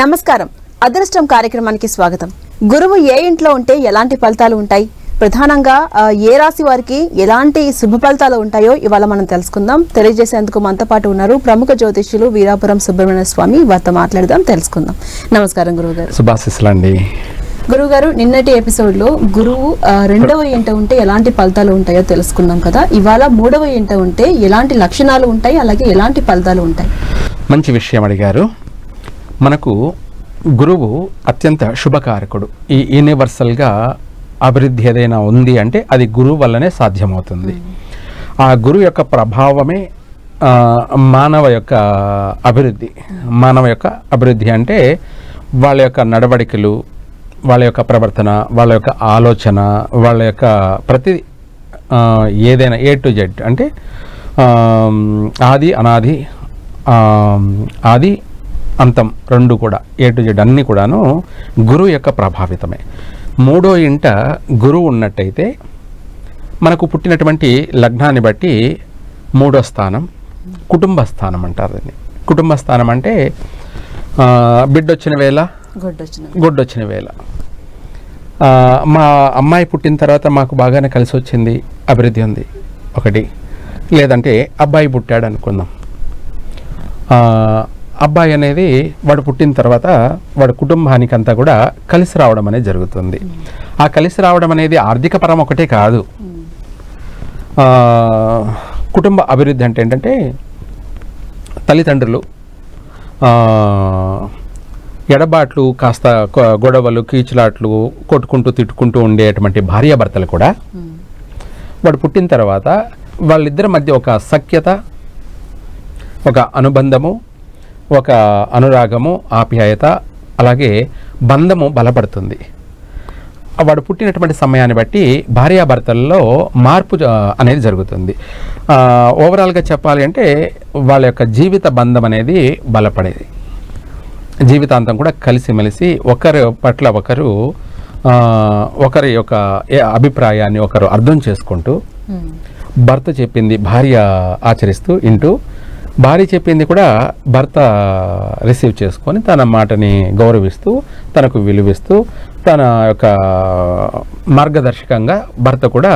నమస్కారం. అదృష్టం కార్యక్రమానికి స్వాగతం. గురువు ఏ ఇంట్లో ఉంటే ఎలాంటి ఫలితాలు ఉంటాయి, ప్రధానంగా ఏ రాశి వారికి ఎలాంటి శుభ ఫలితాలు ఉంటాయో ఇవాళ మనం తెలుసుకుందాం. తెలియజేసేందుకు మనతో పాటు ఉన్నారు ప్రముఖ జ్యోతిష్యులు వీరాపురం సుబ్రహ్మణ్య స్వామి. వారితో మాట్లాడదాం, తెలుసుకుందాం. నమస్కారం గురువు గారు. శుభాశీస్సులండి. గురువు గారు, నిన్నటి ఎపిసోడ్ లో గురువు 2వ ఇంట ఉంటే ఎలాంటి ఫలితాలు ఉంటాయో తెలుసుకున్నాం కదా. ఇవాళ 3వ ఇంట ఉంటే ఎలాంటి లక్షణాలు ఉంటాయి, అలాగే ఎలాంటి ఫలితాలు ఉంటాయి? మంచి విషయం అడిగారు. మనకు గురువు అత్యంత శుభకారకుడు. ఈ యూనివర్సల్గా అభివృద్ధి ఏదైనా ఉంది అంటే అది గురువు వల్లనే సాధ్యమవుతుంది. ఆ గురువు యొక్క ప్రభావమే మానవ యొక్క అభివృద్ధి. మానవ యొక్క అభివృద్ధి అంటే వాళ్ళ యొక్క నడవడికలు, వాళ్ళ యొక్క ప్రవర్తన, వాళ్ళ యొక్క ఆలోచన, వాళ్ళ యొక్క ప్రతి ఏదైనా A to Z అంటే ఆది అనాది, ఆది అంతం రెండు కూడా A to Z అన్నీ కూడాను గురువు యొక్క ప్రభావితమే. 3వ ఇంట గురువు ఉన్నట్టయితే మనకు పుట్టినటువంటి లగ్నాన్ని బట్టి 3వ స్థానం కుటుంబ స్థానం అంటారు. దాన్ని కుటుంబ స్థానం అంటే బిడ్డొచ్చిన వేళ, గొడ్డొచ్చిన వేళ. మా అమ్మాయి పుట్టిన తర్వాత మాకు బాగానే కలిసి వచ్చింది, అభివృద్ధి ఉంది ఒకటి. లేదంటే అబ్బాయి పుట్టాడు అనుకుందాం. అబ్బాయి అనేది వాడు పుట్టిన తర్వాత వాడు కుటుంబానికి అంతా కూడా కలిసి రావడం అనేది జరుగుతుంది. ఆ కలిసి రావడం అనేది ఆర్థిక పరం ఒకటే కాదు. కుటుంబ అభివృద్ధి అంటే ఏంటంటే తల్లిదండ్రులు ఎడబాట్లు, కాస్త గొడవలు, కీచులాట్లు, కొట్టుకుంటూ తిట్టుకుంటూ ఉండేటువంటి భార్యాభర్తలు కూడా వాడు పుట్టిన తర్వాత వాళ్ళిద్దరి మధ్య ఒక సఖ్యత, ఒక అనుబంధము, ఒక అనురాగము, ఆప్యాయత, అలాగే బంధము బలపడుతుంది. వాడు పుట్టినటువంటి సమయాన్ని బట్టి భార్యాభర్తల్లో మార్పు అనేది జరుగుతుంది. ఓవరాల్గా చెప్పాలి అంటే వాళ్ళ యొక్క జీవిత బంధం అనేది బలపడేది. జీవితాంతం కూడా కలిసిమెలిసి ఒకరి పట్ల ఒకరు ఒకరి యొక్క అభిప్రాయాన్ని ఒకరు అర్థం చేసుకుంటూ, భర్త చెప్పింది భార్య ఆచరిస్తూ ఇంటూ, భార్య చెప్పింది కూడా భర్త రిసీవ్ చేసుకొని తన మాటని గౌరవిస్తూ, తనకు విలువిస్తూ, తన యొక్క మార్గదర్శకంగా భర్త కూడా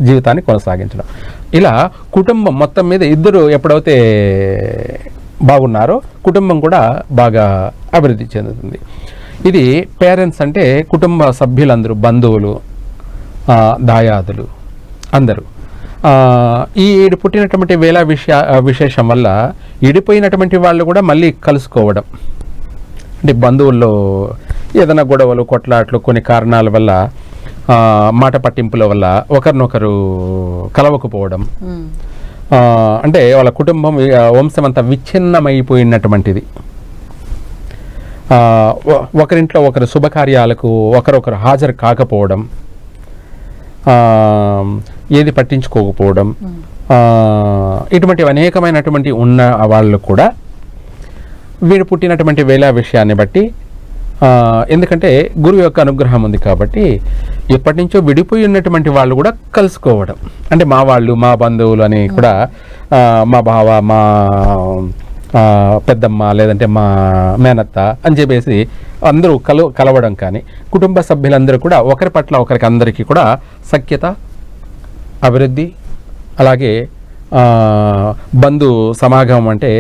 జీవితాన్ని కొనసాగించడం. ఇలా కుటుంబం మొత్తం మీద ఇద్దరు ఎప్పుడైతే బాగున్నారో కుటుంబం కూడా బాగా అభివృద్ధి చెందుతుంది. ఇది పేరెంట్స్ అంటే కుటుంబ సభ్యులందరూ, బంధువులు, దాయాదులు అందరూ ఈ పుట్టినటువంటి వేళ విశేషం వల్ల ఇడిపోయినటువంటి వాళ్ళు కూడా మళ్ళీ కలుసుకోవడం. అంటే బంధువుల్లో ఏదైనా గొడవలు, కొట్లాట్లు, కొన్ని కారణాల వల్ల, మాట పట్టింపుల వల్ల ఒకరినొకరు కలవకపోవడం, అంటే వాళ్ళ కుటుంబం వంశం అంతా విచ్ఛిన్నమైపోయినటువంటిది. ఒకరింట్లో ఒకరు శుభకార్యాలకు ఒకరొకరు హాజరు కాకపోవడం, ఏది పట్టించుకోకపోవడం, ఇటువంటి అనేకమైనటువంటి ఉన్న వాళ్ళు కూడా వీడు పుట్టినటువంటి వేళ విషయాన్ని బట్టి, ఎందుకంటే గురువు యొక్క అనుగ్రహం ఉంది కాబట్టి ఎప్పటి నుంచో విడిపోయి ఉన్నటువంటి వాళ్ళు కూడా కలుసుకోవడం. అంటే మా వాళ్ళు, మా బంధువులు అని కూడా, మా బావ, మా పెద్దమ్మ, లేదంటే మా మేనత్త అని చెప్పేసి అందరూ కలవడం. కానీ కుటుంబ సభ్యులందరూ కూడా ఒకరి పట్ల ఒకరికి అందరికీ కూడా సఖ్యత, అభివృద్ధి, అలాగే బంధు సమాగమం. అంటే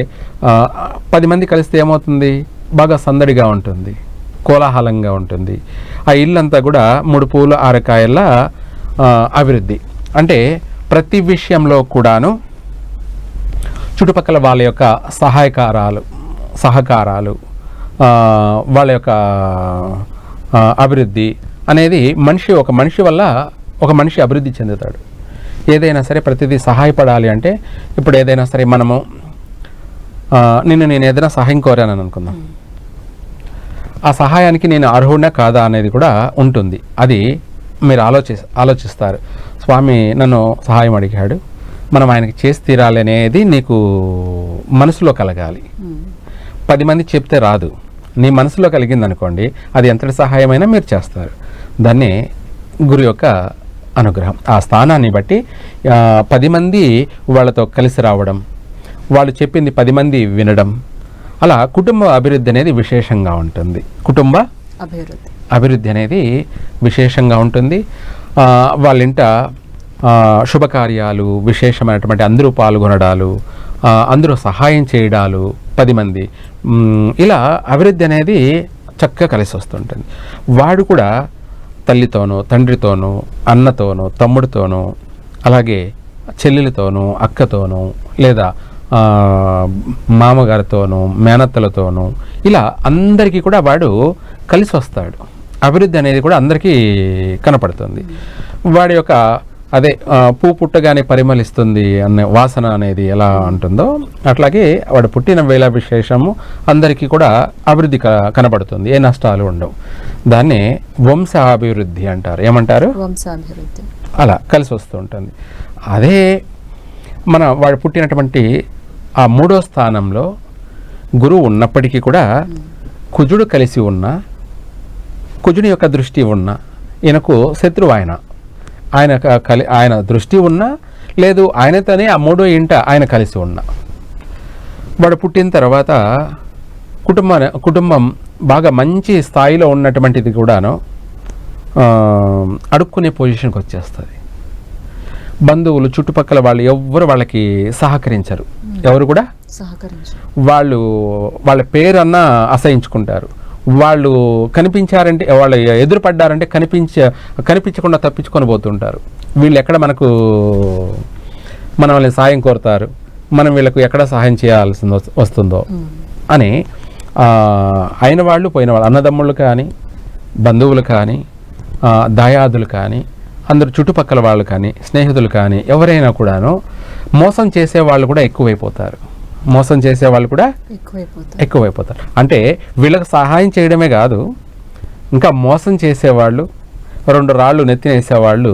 10 మంది కలిస్తే ఏమవుతుంది, బాగా సందడిగా ఉంటుంది, కోలాహలంగా ఉంటుంది. ఆ ఇల్లంతా కూడా 3 పూలు 6 కాయల అభివృద్ధి. అంటే ప్రతి విషయంలో కూడాను చుట్టుపక్కల వాళ్ళ యొక్క సహకారాలు, వాళ్ళ యొక్క అభివృద్ధి అనేది ఒక మనిషి వల్ల ఒక మనిషి అభివృద్ధి చెందుతాడు. ఏదైనా సరే ప్రతిదీ సహాయపడాలి అంటే, ఇప్పుడు ఏదైనా సరే మనము నేను ఏదైనా సహాయం కోరానని అనుకుందాం, ఆ సహాయానికి నేను అర్హుడా కాదా అనేది కూడా ఉంటుంది. అది మీరు ఆలోచిస్తారు. స్వామి నన్ను సహాయం అడిగాడు, మనం ఆయనకి చేసి తీరాలి అనేది నీకు మనసులో కలగాలి. 10 మంది చెప్తే రాదు, నీ మనసులో కలిగింది అనుకోండి, అది ఎంతటి సహాయమైనా మీరు చేస్తారు. దాన్ని గురు యొక్క అనుగ్రహం. ఆ స్థానాన్ని బట్టి 10 మంది వాళ్ళతో కలిసి రావడం, వాళ్ళు చెప్పింది 10 మంది వినడం, అలా కుటుంబ అభివృద్ధి అనేది విశేషంగా ఉంటుంది. కుటుంబ అభివృద్ధి అనేది విశేషంగా ఉంటుంది. వాళ్ళ ఇంట శుభకార్యాలు, విశేషమైనటువంటి అందరూ పాల్గొనడాలు, అందరూ సహాయం చేయడాలు, 10 మంది, ఇలా అభివృద్ధి అనేది చక్కగా కలిసి వస్తుంటుంది. వాడు కూడా తల్లితోనూ, తండ్రితోనూ, అన్నతోనూ, తమ్ముడితోనూ, అలాగే చెల్లెలతోనూ, అక్కతోనూ, లేదా మామగారితోనూ, మేనత్తలతోనూ, ఇలా అందరికీ కూడా వాడు కలిసి వస్తాడు. అభివృద్ధి అనేది కూడా అందరికీ కనపడుతుంది. వాడి యొక్క అదే పూ పుట్టగానే పరిమళిస్తుంది అనే వాసన అనేది ఎలా ఉంటుందో అట్లాగే వాడు పుట్టిన వేళ విశేషము అందరికీ కూడా అభివృద్ధి కనబడుతుంది. ఏ నష్టాలు ఉండవు. దాన్ని వంశాభివృద్ధి అంటారు. ఏమంటారు? వంశాభివృద్ధి. అలా కలిసి వస్తూ ఉంటుంది. అదే వాడు పుట్టినటువంటి ఆ 3వ స్థానంలో గురువు ఉన్నప్పటికీ కూడా కుజుడు కలిసి ఉన్న, కుజుని యొక్క దృష్టి ఉన్న, ఈయనకు శత్రువు ఆయన దృష్టి ఉన్నా లేదు, ఆయనతోనే ఆ 3వ ఇంట ఆయన కలిసి ఉన్న, వాడు పుట్టిన తర్వాత కుటుంబం బాగా మంచి స్థాయిలో ఉన్నటువంటిది కూడాను అడుక్కునే పొజిషన్కి వచ్చేస్తుంది. బంధువులు, చుట్టుపక్కల వాళ్ళు ఎవ్వరు వాళ్ళకి సహకరించరు. ఎవరు కూడా వాళ్ళు వాళ్ళ పేరన్నా అసహించుకుంటారు. వాళ్ళు కనిపించారంటే, వాళ్ళు ఎదురుపడ్డారంటే కనిపించకుండా తప్పించుకొని పోతుంటారు. వీళ్ళు ఎక్కడ మనల్ని సాయం కోరుతారు, మనం వీళ్ళకు ఎక్కడ సహాయం చేయాల్సి వస్తుందో అని అయిన వాళ్ళు పోయిన వాళ్ళు, అన్నదమ్ముళ్ళు కానీ, బంధువులు కానీ, దాయాదులు కానీ, అందరు చుట్టుపక్కల వాళ్ళు కానీ, స్నేహితులు కానీ, ఎవరైనా కూడాను మోసం చేసే వాళ్ళు కూడా ఎక్కువైపోతారు. అంటే వీళ్ళకి సహాయం చేయడమే కాదు, ఇంకా మోసం చేసేవాళ్ళు, 2 రాళ్ళు నెత్తినేసేవాళ్ళు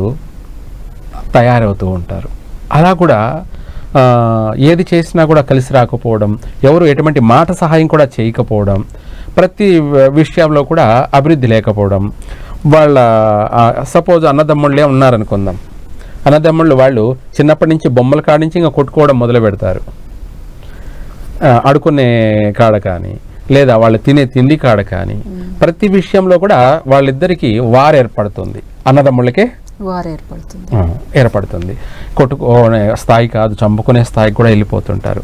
తయారవుతూ ఉంటారు. అలా కూడా ఏది చేసినా కూడా కలిసి రాకపోవడం, ఎవరు ఎటువంటి మాట సహాయం కూడా చేయకపోవడం, ప్రతి విషయంలో కూడా అభివృద్ధి లేకపోవడం. వాళ్ళ సపోజ్ అన్నదమ్ముళ్ళే ఉన్నారనుకుందాం. అన్నదమ్ముళ్ళు వాళ్ళు చిన్నప్పటి నుంచి బొమ్మల కాడ నుంచి ఇంకా కొట్టుకోవడం మొదలు పెడతారు. ఆడుకునే కాడ కానీ, లేదా వాళ్ళు తినే తిండి కాడ కానీ, ప్రతి విషయంలో కూడా వాళ్ళిద్దరికీ వారు ఏర్పడుతుంది. అన్నదమ్ముళ్ళకే ఏర్పడుతుంది. కొట్టుకునే స్థాయి కాదు, చంపుకునే స్థాయికి కూడా వెళ్ళిపోతుంటారు.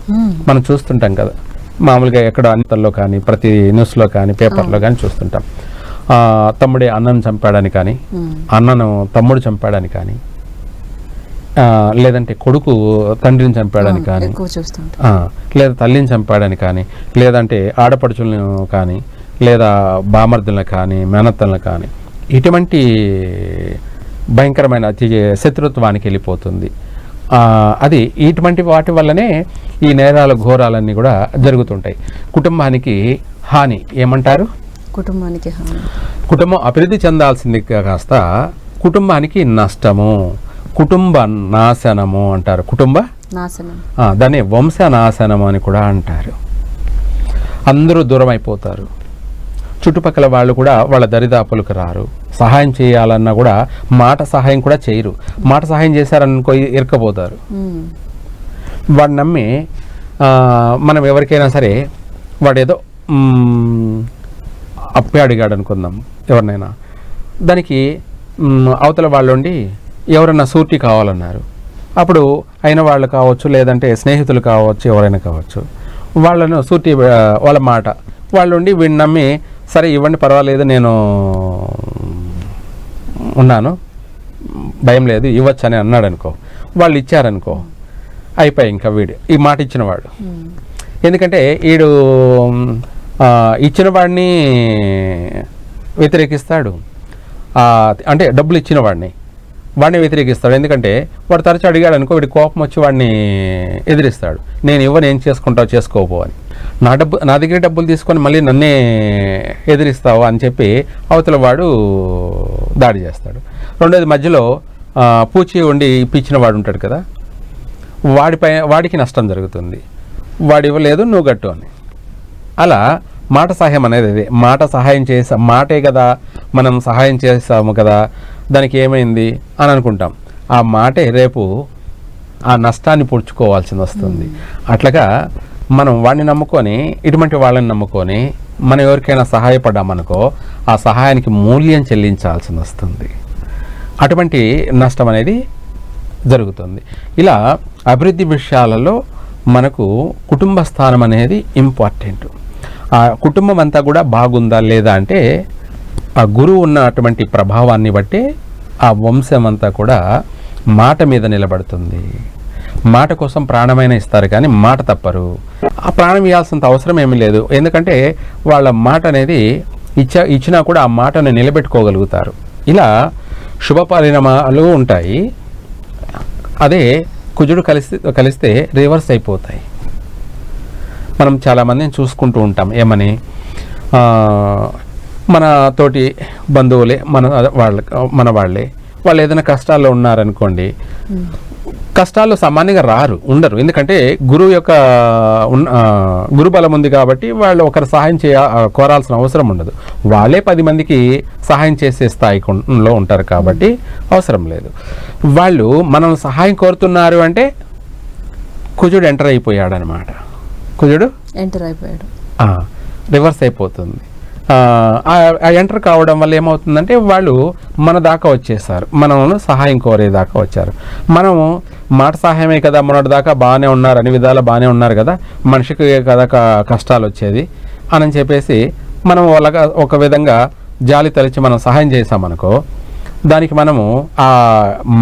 మనం చూస్తుంటాం కదా, మామూలుగా ఎక్కడ అన్నిలో కానీ, ప్రతి న్యూస్లో కానీ, పేపర్లో కానీ చూస్తుంటాం. తమ్ముడే అన్నను చంపాడని కానీ, అన్నను తమ్ముడు చంపాడని కానీ, లేదంటే కొడుకు తండ్రిని చంపాడని కానీ, లేదా తల్లిని చంపాడని కానీ, లేదంటే ఆడపడుచులను కానీ, లేదా బామర్దులను కానీ, మేనత్తలను కానీ, ఇటువంటి భయంకరమైన శత్రుత్వానికి వెళ్ళిపోతుంది. అది ఇటువంటి వాటి వల్లనే ఈ నేరాల ఘోరాలన్నీ కూడా జరుగుతుంటాయి. కుటుంబానికి హాని. ఏమంటారు? కుటుంబం అభివృద్ధి చెందాల్సింది కాస్త కుటుంబానికి నష్టము, కుటుంబ నాశనము అంటారు. కుటుంబ నాశనం, దాన్ని వంశనాశనము అని కూడా అంటారు. అందరూ దూరం అయిపోతారు. చుట్టుపక్కల వాళ్ళు కూడా వాళ్ళ దరిదాపులకు రారు. సహాయం చేయాలన్నా కూడా మాట సహాయం కూడా చేయరు. మాట సహాయం చేశారనుకో ఇరకపోతారు. వాడిని నమ్మి మనం ఎవరికైనా సరే వాడేదో అప్పే అడిగాడు అనుకుందాం ఎవరినైనా, దానికి అవతల వాళ్ళు ఉండి ఎవరన్నా సూటి కావాలన్నారు. అప్పుడు అయిన వాళ్ళు కావచ్చు, లేదంటే స్నేహితులు కావచ్చు, ఎవరైనా కావచ్చు, వాళ్ళను సూటి వాళ్ళ మాట వాళ్ళు ఉండి వీడిని నమ్మి సరే ఇవ్వండి పర్వాలేదు నేను ఉన్నాను భయం లేదు ఇవ్వచ్చు అని అన్నాడు అనుకో, వాళ్ళు ఇచ్చారనుకో, అయిపోయి ఇంకా వీడు ఈ మాట ఇచ్చినవాడు. ఎందుకంటే వీడు ఇచ్చిన వాడిని వ్యతిరేకిస్తాడు, అంటే డబ్బులు ఇచ్చిన వాడిని వ్యతిరేకిస్తాడు. ఎందుకంటే వాడు తరచు అడిగాడు అనుకో, వీడి కోపం వచ్చి వాడిని ఎదిరిస్తాడు. నేను ఇవ్వను, ఏం చేసుకుంటావు చేసుకోపో అని. నా దగ్గర డబ్బులు తీసుకొని మళ్ళీ నన్నే ఎదిరిస్తావు అని చెప్పి అవతల వాడు దాడి చేస్తాడు. రెండోది మధ్యలో పూచి ఉండి ఇప్పించిన వాడు ఉంటాడు కదా, వాడికి నష్టం జరుగుతుంది. వాడు ఇవ్వలేదు నువ్వు గట్టు అని. అలా మాట సహాయం అనేది అదే, మాట సహాయం మాటే కదా మనం సహాయం చేస్తాము కదా, దానికి ఏమైంది అని అనుకుంటాం. ఆ మాటే రేపు ఆ నష్టాన్ని పుడుచుకోవాల్సి వస్తుంది. అట్లాగా మనం వాడిని నమ్ముకొని ఇటువంటి వాళ్ళని నమ్ముకొని మనం ఎవరికైనా సహాయపడ్డామనుకో ఆ సహాయానికి మూల్యం చెల్లించాల్సి వస్తుంది. అటువంటి నష్టం అనేది జరుగుతుంది. ఇలా అభివృద్ధి విషయాలలో మనకు కుటుంబ స్థానం అనేది ఇంపార్టెంట్. ఆ కుటుంబం అంతా కూడా బాగుందా లేదా అంటే ఆ గురువు ఉన్నటువంటి ప్రభావాన్ని బట్టి ఆ వంశం అంతా కూడా మాట మీద నిలబడుతుంది. మాట కోసం ప్రాణమైన ఇస్తారు కానీ మాట తప్పరు. ఆ ప్రాణం ఇవ్వాల్సినంత అవసరం ఏమీ లేదు. ఎందుకంటే వాళ్ళ మాట అనేది ఇచ్చినా కూడా ఆ మాటను నిలబెట్టుకోగలుగుతారు. ఇలా శుభ పరిణామాలు ఉంటాయి. అదే కుజుడు కలిస్తే రివర్స్ అయిపోతాయి. మనం చాలామందిని చూసుకుంటూ ఉంటాం. ఏమని మన తోటి బంధువులే మన వాళ్ళే వాళ్ళు ఏదైనా కష్టాల్లో ఉన్నారనుకోండి, కష్టాల్లో సామాన్యంగా ఉండరు. ఎందుకంటే గురువు యొక్క గురుబలం ఉంది కాబట్టి వాళ్ళు ఒకరు సహాయం కోరాల్సిన అవసరం ఉండదు. వాళ్ళే 10 మందికి సహాయం చేసే స్థాయిలో ఉంటారు కాబట్టి అవసరం లేదు. వాళ్ళు మనం సహాయం కోరుతున్నారు అంటే కుజుడు ఎంటర్ అయిపోయాడు అనమాట. కుజుడు రివర్స్ అయిపోతుంది. ఆ ఎంటర్ కావడం వల్ల ఏమవుతుందంటే వాళ్ళు మన దాకా వచ్చేసారు, మనం సహాయం కోరేదాకా వచ్చారు. మనము మాట సహాయమే కదా, మొన్నటి దాకా బాగానే ఉన్నారు, అన్ని విధాలా బాగానే ఉన్నారు కదా, మనిషికి కదా కష్టాలు వచ్చేది అని చెప్పేసి మనం వాళ్ళగా ఒక విధంగా జాలి తలిచి మనం సహాయం చేసామనుకో, దానికి మనము ఆ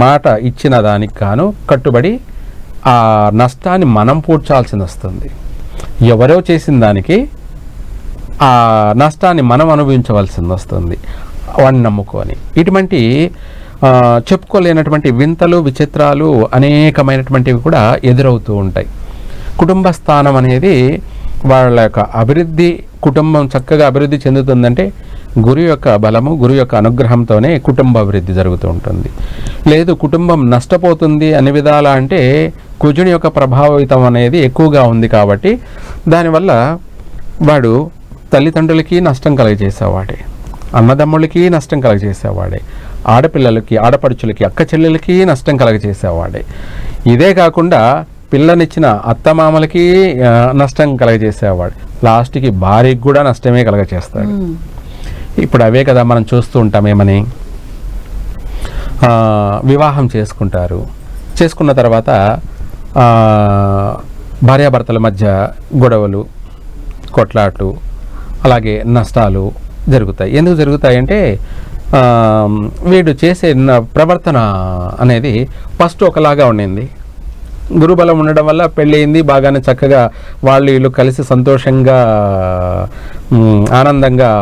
మాట ఇచ్చిన దానికి గాను కట్టుబడి ఆ నష్టాన్ని మనం పూడ్చాల్సి వస్తుంది. ఎవరో చేసిన దానికి ఆ నష్టాన్ని మనం అనుభవించవలసి వస్తుంది వాడిని నమ్ముకొని. ఇటువంటి చెప్పుకోలేనటువంటి వింతలు విచిత్రాలు అనేకమైనటువంటివి కూడా ఎదురవుతూ ఉంటాయి. కుటుంబ స్థానం అనేది వాళ్ళ యొక్క అభివృద్ధి, కుటుంబం చక్కగా అభివృద్ధి చెందుతుందంటే గురువు యొక్క బలము, గురువు యొక్క అనుగ్రహంతోనే కుటుంబ అభివృద్ధి జరుగుతూ ఉంటుంది. లేదు కుటుంబం నష్టపోతుంది అన్ని విధాలా అంటే కుజుని యొక్క ప్రభావితం అనేది ఎక్కువగా ఉంది కాబట్టి దానివల్ల వాడు తల్లిదండ్రులకి నష్టం కలుగజేసేవాడే, అన్నదమ్ములకి నష్టం కలుగజేసేవాడే, ఆడపిల్లలకి ఆడపడుచులకి అక్క చెల్లెలకి నష్టం కలుగజేసేవాడే. ఇదే కాకుండా పిల్లనిచ్చిన అత్తమామలకి నష్టం కలుగజేసేవాడు. లాస్ట్కి భార్యకి కూడా నష్టమే కలుగజేస్తాడు. ఇప్పుడు అవే కదా మనం చూస్తూ ఉంటాం. ఏమని వివాహం చేసుకుంటారు, చేసుకున్న తర్వాత భార్యాభర్తల మధ్య గొడవలు, కొట్లాట్లు, అలాగే నష్టాలు జరుగుతాయి. ఎందుకు జరుగుతాయంటే వీడు చేసే ప్రవర్తన అనేది ఫస్ట్ ఒకలాగా ఉండింది. గురుబలం ఉండడం వల్ల పెళ్ళయింది, బాగానే చక్కగా వాళ్ళు వీళ్ళు కలిసి సంతోషంగా ఆనందంగా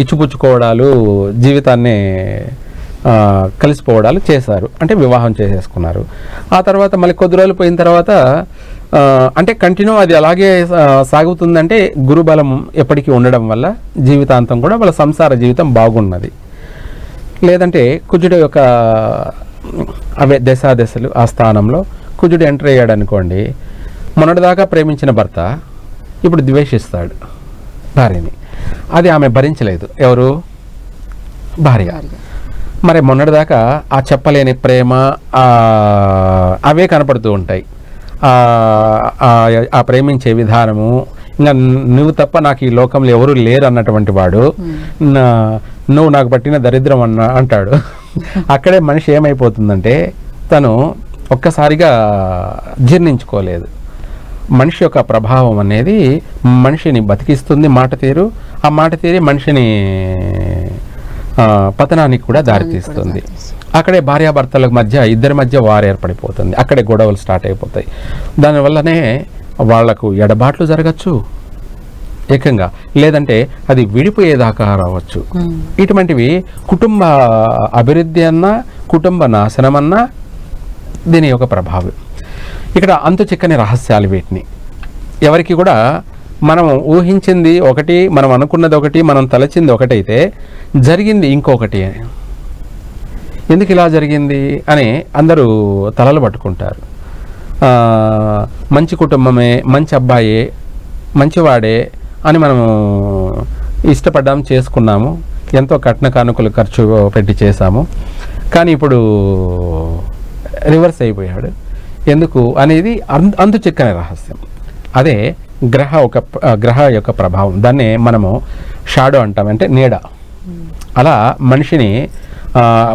ఇచ్చిపుచ్చుకోవడాలు, జీవితాన్ని కలిసిపోవడాలు చేశారు, అంటే వివాహం చేసేసుకున్నారు. ఆ తర్వాత మళ్ళీ కొద్ది రోజులు పోయిన తర్వాత అంటే కంటిన్యూ అది అలాగే సాగుతుందంటే గురుబలం ఎప్పటికీ ఉండడం వల్ల జీవితాంతం కూడా వాళ్ళ సంసార జీవితం బాగున్నది. లేదంటే కుజుడు యొక్క అవే దశలు ఆ స్థానంలో కుజుడు ఎంటర్ అయ్యాడు అనుకోండి, మొన్నటిదాకా ప్రేమించిన భర్త ఇప్పుడు ద్వేషిస్తాడు భార్యని. అది ఆమె భరించలేదు. ఎవరు? భార్య. మరి మొన్నటిదాకా ఆ చెప్పలేని ప్రేమ అవే కనపడుతూ ఉంటాయి. ఆ ప్రేమించే విధానము, ఇంకా నువ్వు తప్ప నాకు ఈ లోకంలో ఎవరు లేరు అన్నటువంటి వాడు నువ్వు నాకు పట్టిన దరిద్రం అంటాడు. అక్కడే మనిషి ఏమైపోతుందంటే తను ఒక్కసారిగా జీర్ణించుకోలేదు. మనిషి యొక్క ప్రభావం అనేది మనిషిని బతికిస్తుంది. మాట తీరు, ఆ మాట తీరి మనిషిని పతనానికి కూడా దారితీస్తుంది. అక్కడే భార్యాభర్తల మధ్య ఇద్దరి మధ్య వారు ఏర్పడిపోతుంది. అక్కడే గొడవలు స్టార్ట్ అయిపోతాయి. దానివల్లనే వాళ్లకు ఎడబాట్లు జరగచ్చు ఏకంగా, లేదంటే అది విడిపోయేదాకా రావచ్చు. ఇటువంటివి కుటుంబ అభివృద్ధి అన్నా కుటుంబ నాశనం అన్నా దీని యొక్క ప్రభావం. ఇక్కడ అంతు చిక్కని రహస్యాలు వీటిని. ఎవరికి కూడా మనం ఊహించింది ఒకటి, మనం అనుకున్నది ఒకటి, మనం తలచింది ఒకటైతే జరిగింది ఇంకొకటి. ఎందుకు ఇలా జరిగింది అని అందరూ తలలు పట్టుకుంటారు. మంచి కుటుంబమే, మంచి అబ్బాయే, మంచివాడే అని మనము ఇష్టపడ్డాము, చేసుకున్నాము, ఎంతో కట్న కానుకలు ఖర్చు పెట్టి చేశాము, కానీ ఇప్పుడు రివర్స్ అయిపోయాడు. ఎందుకు అనేది అంతు చిక్కని రహస్యం. అదే గ్రహ యొక్క ప్రభావం. దాన్నే మనము షాడో అంటాం, అంటే నీడ. అలా మనిషిని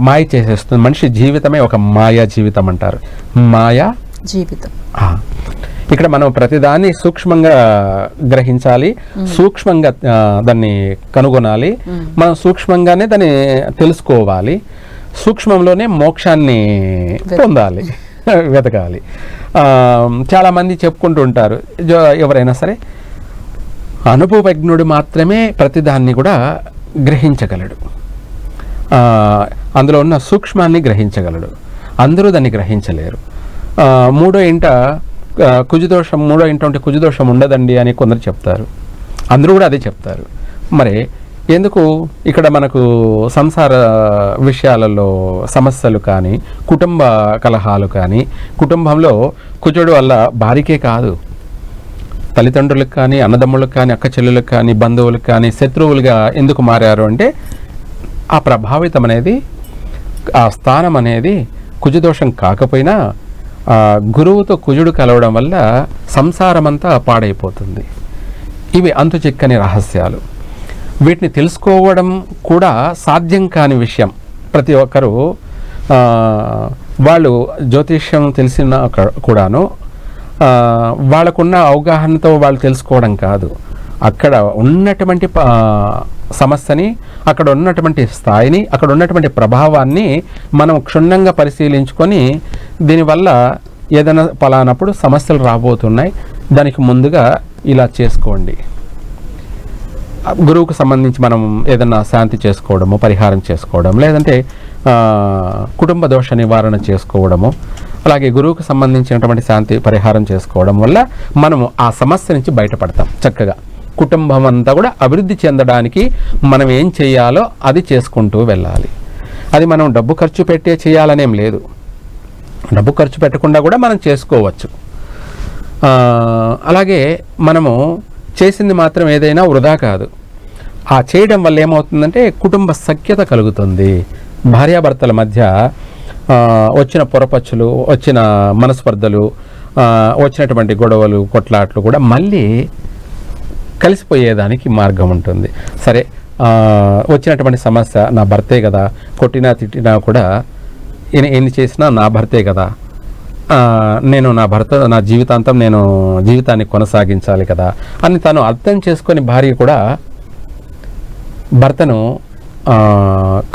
మాయ చేసేస్తుంది. మనిషి జీవితమే ఒక మాయా జీవితం అంటారు, మాయా జీవితం. ఇక్కడ మనం ప్రతిదాన్ని సూక్ష్మంగా గ్రహించాలి, సూక్ష్మంగా దాన్ని కనుగొనాలి, మనం సూక్ష్మంగానే దాన్ని తెలుసుకోవాలి, సూక్ష్మంలోనే మోక్షాన్ని పొందాలి, వెతకాలి. చాలామంది చెప్పుకుంటూ ఉంటారు, ఎవరైనా సరే అనుభవజ్ఞుడు మాత్రమే ప్రతిదాన్ని కూడా గ్రహించగలడు, అందులో ఉన్న సూక్ష్మాన్ని గ్రహించగలడు, అందరూ దాన్ని గ్రహించలేరు. మూడో ఇంట కుజుదోషం ఉండదండి అని కొందరు చెప్తారు, అందరూ కూడా అదే చెప్తారు. మరి ఎందుకు ఇక్కడ మనకు సంసార విషయాలలో సమస్యలు కానీ, కుటుంబ కలహాలు కానీ, కుటుంబంలో కుజుడు వల్ల భార్యకే కాదు, తల్లిదండ్రులకు కానీ, అన్నదమ్ములకు కానీ, అక్క చెల్లెలకు కానీ, బంధువులకు కానీ శత్రువులుగా ఎందుకు మారారు అంటే ఆ ప్రభావితం అనేది, ఆ స్థానం అనేది కుజదోషం కాకపోయినా గురువుతో కుజుడు కలవడం వల్ల సంసారమంతా పాడైపోతుంది. ఇవి అంతు చిక్కని రహస్యాలు. వీటిని తెలుసుకోవడం కూడా సాధ్యం కాని విషయం. ప్రతి ఒక్కరూ వాళ్ళు జ్యోతిష్యం తెలిసిన కూడాను వాళ్ళకున్న అవగాహనతో వాళ్ళు తెలుసుకోవడం కాదు, అక్కడ ఉన్నటువంటి సమస్యని, అక్కడ ఉన్నటువంటి స్థాయిని, అక్కడ ఉన్నటువంటి ప్రభావాన్ని మనం క్షుణ్ణంగా పరిశీలించుకొని దీనివల్ల ఏదైనా పలానప్పుడు సమస్యలు రాబోతున్నాయి, దానికి ముందుగా ఇలా చేసుకోండి. గురువుకు సంబంధించి మనం ఏదైనా శాంతి చేసుకోవడము, పరిహారం చేసుకోవడం, లేదంటే కుటుంబ దోష నివారణ చేసుకోవడము, అలాగే గురువుకు సంబంధించినటువంటి శాంతి పరిహారం చేసుకోవడం వల్ల మనము ఆ సమస్య నుంచి బయటపడతాం. చక్కగా కుటుంబం అంతా కూడా అభివృద్ధి చెందడానికి మనం ఏం చేయాలో అది చేసుకుంటూ వెళ్ళాలి. అది మనం డబ్బు ఖర్చు పెట్టే చేయాలనేం లేదు, డబ్బు ఖర్చు పెట్టకుండా కూడా మనం చేసుకోవచ్చు. అలాగే మనము చేసింది మాత్రం ఏదైనా వృధా కాదు. ఆ చేయడం వల్ల ఏమవుతుందంటే కుటుంబ సఖ్యత కలుగుతుంది. భార్యాభర్తల మధ్య వచ్చిన పొరపచ్చులు, వచ్చిన మనస్పర్ధలు, వచ్చినటువంటి గొడవలు, కొట్లాట్లు కూడా మళ్ళీ కలిసిపోయేదానికి మార్గం ఉంటుంది. సరే, వచ్చినటువంటి సమస్య నా భర్తే కదా, కొట్టినా తిట్టినా కూడా ఎన్ని చేసినా నా భర్తే కదా, నేను నా జీవితాంతం నేను జీవితాన్ని కొనసాగించాలి కదా అని తను అర్థం చేసుకొని భార్య కూడా భర్తను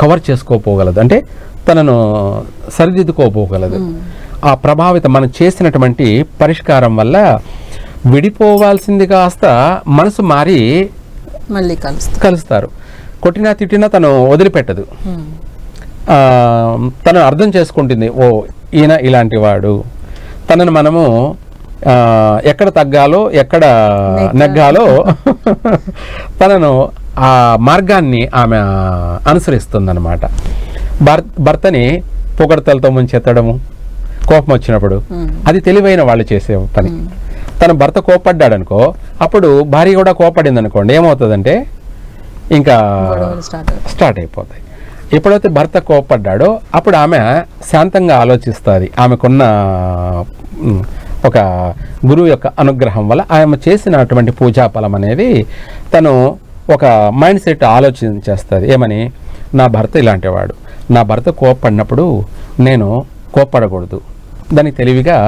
కవర్ చేసుకోపోగలదు, అంటే తనను సరిదిద్దుకోపోగలదు. ఆ ప్రభావితం మనం చేసినటువంటి పరిష్కారం వల్ల విడిపోవాల్సింది కాస్త మనసు మారి మళ్ళీ కలుస్తారు. కొట్టినా తిట్టినా తను వదిలిపెట్టదు, తను అర్థం చేసుకుంటుంది, ఓ ఈయన ఇలాంటి వాడు, తనను మనము ఎక్కడ తగ్గాలో ఎక్కడ నెగ్గాలో తనను ఆ మార్గాన్ని ఆమె అనుసరిస్తుందన్నమాట. భర్తని పొగడతలతో ముంచెత్తడము, కోపం వచ్చినప్పుడు, అది తెలివైన వాళ్ళు చేసే పని. తన భర్త కోపడ్డాడనుకో, అప్పుడు భార్య కూడా కోపడింది అనుకోండి, ఏమవుతుందంటే ఇంకా స్టార్ట్ అయిపోతాయి. ఎప్పుడైతే భర్త కోపడ్డాడో అప్పుడు ఆమె శాంతంగా ఆలోచిస్తుంది. ఆమెకున్న ఒక గురువు యొక్క అనుగ్రహం వల్ల ఆమె చేసినటువంటి పూజాఫలం అనేది తను ఒక మైండ్ సెట్ ఆలోచించేస్తుంది. ఏమని, నా భర్త ఇలాంటివాడు, నా భర్త కోపడినప్పుడు నేను కోపడకూడదు. దానికి తెలివిగా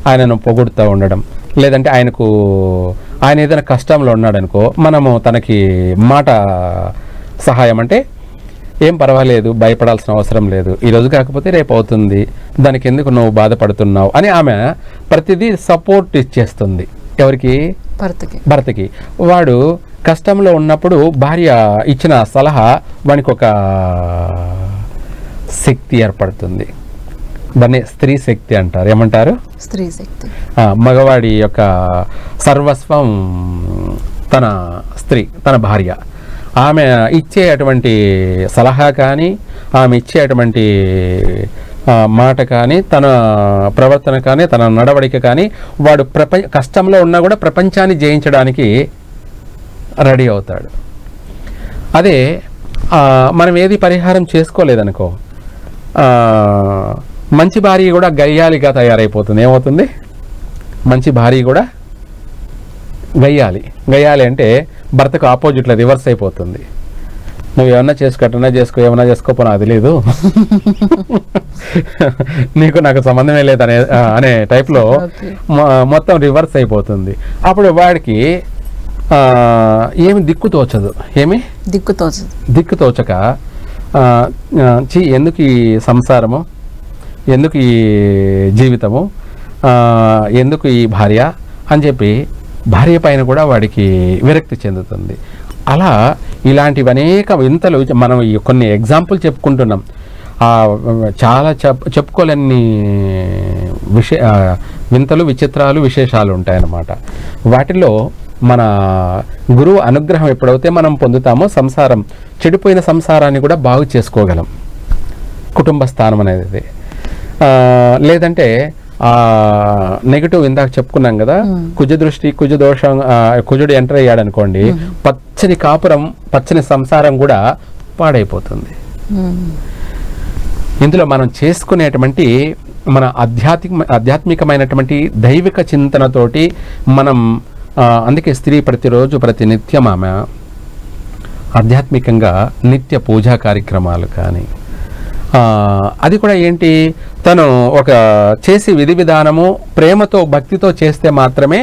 ఆయనను పొగుడుతూ ఉండడం, లేదంటే ఆయన ఏదైనా కష్టంలో ఉన్నాడనుకో, మనము తనకి మాట సహాయం అంటే ఏం పర్వాలేదు, భయపడాల్సిన అవసరం లేదు, ఈరోజు కాకపోతే రేపు అవుతుంది, దానికి ఎందుకు నువ్వు బాధపడుతున్నావు అని ఆమె ప్రతిదీ సపోర్ట్ ఇచ్చేస్తుంది. ఎవరికి? భర్తకి. వాడు కష్టంలో ఉన్నప్పుడు భార్య ఇచ్చిన సలహా వానికి ఒక శక్తి ఏర్పడుతుంది. దాన్ని స్త్రీ శక్తి అంటారు. ఏమంటారు? స్త్రీ శక్తి. మగవాడి యొక్క సర్వస్వం తన స్త్రీ, తన భార్య. ఆమె ఇచ్చే అటువంటి సలహా కానీ, ఆమె ఇచ్చే అటువంటి మాట కానీ, తన ప్రవర్తన కానీ, తన నడవడిక కానీ, వాడు కష్టంలో ఉన్నా కూడా ప్రపంచాన్ని జయించడానికి రెడీ అవుతాడు. అదే మనం ఏది పరిహారం చేసుకోలేదనుకో, మంచి భార్య కూడా గయ్యాలిగా తయారైపోతుంది. ఏమవుతుంది? మంచి భార్య కూడా గయ్యాలి అంటే భర్తకు ఆపోజిట్లో రివర్స్ అయిపోతుంది. నువ్వు ఏమన్నా ఏమన్నా చేసుకోపో అది లేదు, నీకు నాకు సంబంధమే లేదు అనే టైప్లో మొత్తం రివర్స్ అయిపోతుంది. అప్పుడు వాడికి ఏమి దిక్కు తోచక ఎందుకు ఈ సంసారము, ఎందుకు ఈ జీవితము, ఎందుకు ఈ భార్య అని చెప్పి భార్య పైన కూడా వాడికి విరక్తి చెందుతుంది. అలా ఇలాంటివి అనేక వింతలు మనం కొన్ని ఎగ్జాంపుల్ చెప్పుకుంటున్నాం. చాలా చెప్పుకోలేని వింతలు, విచిత్రాలు, విశేషాలు ఉంటాయన్నమాట. వాటిలో మన గురువు అనుగ్రహం ఎప్పుడైతే మనం పొందుతామో చెడిపోయిన సంసారాన్ని కూడా బాగు చేసుకోగలం. కుటుంబ స్థానం అనేది లేదంటే నెగిటివ్ ఇందాక చెప్పుకున్నాం కదా, కుజ దృష్టి, కుజ దోషం, కుజుడు ఎంటర్ అయ్యాడు అనుకోండి, పచ్చని కాపురం, పచ్చని సంసారం కూడా పాడైపోతుంది. ఇందులో మనం చేసుకునేటువంటి మన ఆధ్యాత్మికమైనటువంటి దైవిక చింతనతోటి మనం అందుకే స్త్రీ ప్రతినిత్యం ఆమె ఆధ్యాత్మికంగా నిత్య పూజా కార్యక్రమాలు కానీ అది కూడా ఏంటి, తను ఒక చేసి విధి విధానము ప్రేమతో భక్తితో చేస్తే మాత్రమే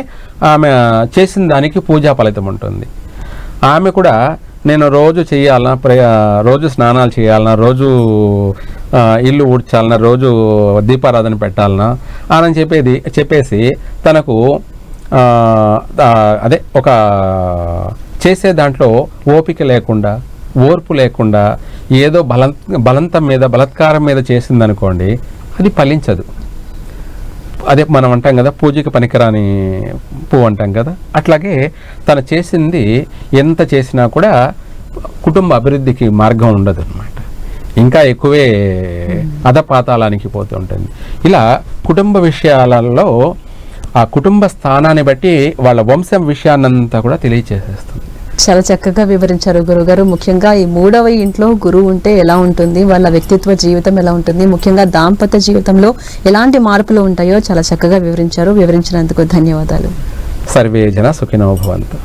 ఆమె చేసిన దానికి పూజా ఫలితం ఉంటుంది. ఆమె కూడా నేను రోజు చేయాలన్నా, రోజు స్నానాలు చేయాలన్నా, రోజు ఇల్లు ఊడ్చాలన్నా, రోజు దీపారాధన పెట్టాలన్నా అని చెప్పేసి తనకు ఒక చేసే దాంట్లో ఓపిక లేకుండా, ఓర్పు లేకుండా ఏదో బలత్కారం మీద చేసిందనుకోండి, అది ఫలించదు. అదే మనం అంటాం కదా, పూజకి పనికిరాని పువ్వు అంటాం కదా, అట్లాగే తను చేసింది ఎంత చేసినా కూడా కుటుంబ అభివృద్ధికి మార్గం ఉండదు అన్నమాట. ఇంకా ఎక్కువే అధపాతాళానికి పోతూ ఉంటుంది. ఇలా కుటుంబ విషయాలలో ఆ కుటుంబ స్థానాన్ని బట్టి వాళ్ళ వంశం విషయాన్నంతా కూడా తెలియచేసేస్తుంది. చాలా చక్కగా వివరించారు గురుగారు. ముఖ్యంగా ఈ 3వ ఇంట్లో గురువు ఉంటే ఎలా ఉంటుంది, వాళ్ళ వ్యక్తిత్వ జీవితం ఎలా ఉంటుంది, ముఖ్యంగా దాంపత్య జీవితంలో ఎలాంటి మార్పులు ఉంటాయో చాలా చక్కగా వివరించారు. వివరించినందుకు ధన్యవాదాలు. సర్వే జన సుఖినో భవంతు.